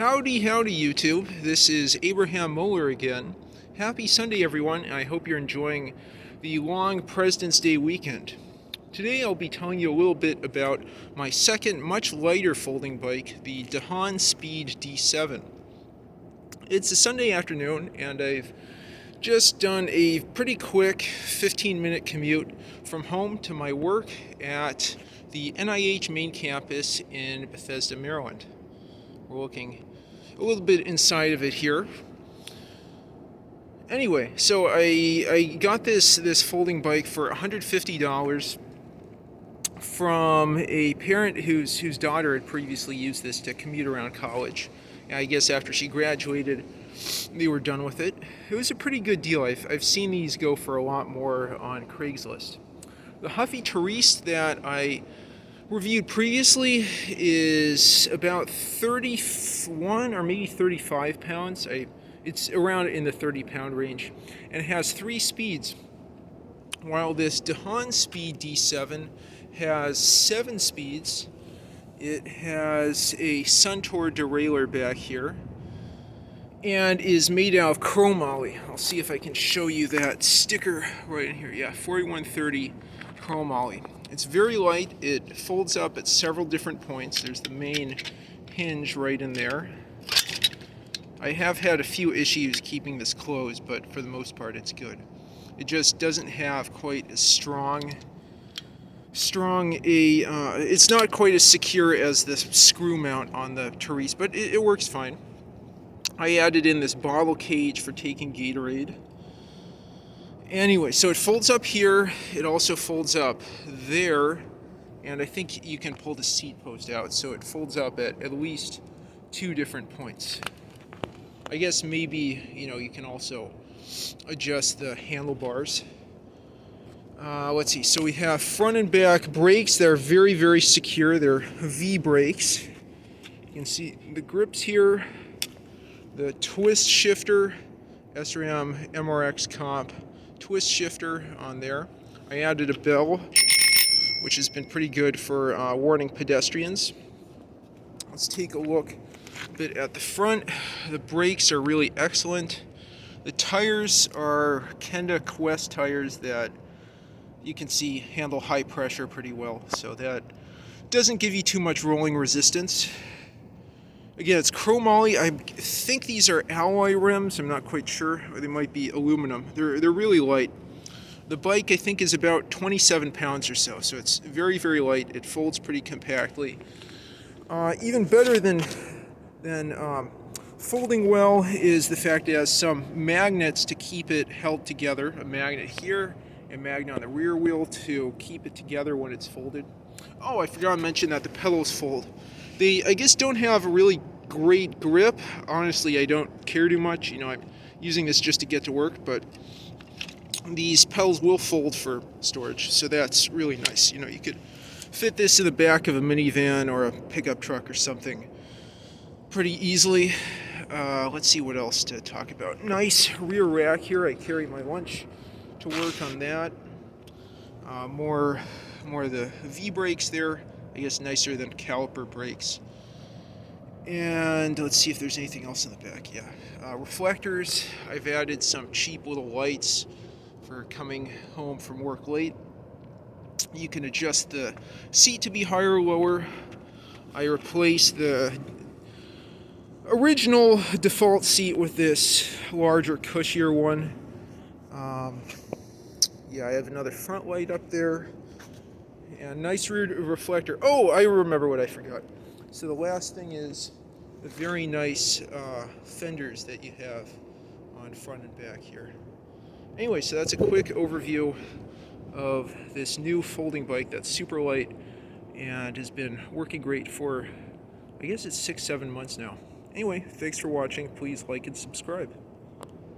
Howdy, howdy, YouTube. This is Abraham Moeller again. Happy Sunday, everyone, and I hope you're enjoying the long President's Day weekend. Today, I'll be telling you a little bit about my second, much lighter folding bike, the Dahon Speed D7. It's a Sunday afternoon, and I've just done a pretty quick 15-minute commute from home to my work at the NIH main campus in Bethesda, Maryland. We're looking a little bit inside of it here. Anyway, so I got this folding bike for $150 from a parent whose daughter had previously used this to commute around college. And I guess after she graduated, they were done with it. It was a pretty good deal. I've seen these go for a lot more on Craigslist. The Huffy Touriste that I reviewed previously is about 31 or maybe 35 pounds. It's around in the 30-pound range, and it has 3 speeds, while this Dahon Speed D7 has 7 speeds. It has a Suntour derailleur back here and is made out of chromoly. I'll see if I can show you that sticker right in here. Yeah, 4130 chromoly. It's very light. It folds up at several different points. There's the main hinge right in there. I have had a few issues keeping this closed, but for the most part it's good. It just doesn't have quite as strong it's not quite as secure as this screw mount on the Touriste, but it works fine. I added in this bottle cage for taking Gatorade. Anyway, so it folds up here, it also folds up there, and I think you can pull the seat post out, so it folds up at least 2 different points. I guess maybe, you can also adjust the handlebars. Let's see, so we have front and back brakes that are very, very secure. They're V brakes. You can see the grips here, the twist shifter, SRAM MRX comp twist shifter on there. I added a bell, which has been pretty good for warning pedestrians. Let's take a look a bit at the front. The brakes are really excellent. The tires are Kenda Quest tires that you can see handle high pressure pretty well, so that doesn't give you too much rolling resistance. Again, it's chromoly. I think these are alloy rims. I'm not quite sure. Or they might be aluminum. They're really light. The bike, I think, is about 27 pounds or so, so it's very, very light. It folds pretty compactly. Even better than folding well is the fact it has some magnets to keep it held together. A magnet here, a magnet on the rear wheel to keep it together when it's folded. Oh, I forgot to mention that the pedals fold. They, I guess, don't have a really great grip. Honestly, I don't care too much. I'm using this just to get to work, but these pedals will fold for storage, so that's really nice. You could fit this in the back of a minivan or a pickup truck or something pretty easily. Let's see what else to talk about. Nice rear rack here. I carry my lunch to work on that. More of the V brakes there. I guess nicer than caliper brakes. And let's see if there's anything else in the back. Yeah, reflectors. I've added some cheap little lights for coming home from work late. You can adjust the seat to be higher or lower. I replaced the original default seat with this larger, cushier one. Yeah, I have another front light up there. And nice rear reflector. Oh, I remember what I forgot. So the last thing is the very nice fenders that you have on front and back here. Anyway, so that's a quick overview of this new folding bike that's super light and has been working great for, I guess it's 6-7 months now. Anyway, thanks for watching. Please like and subscribe.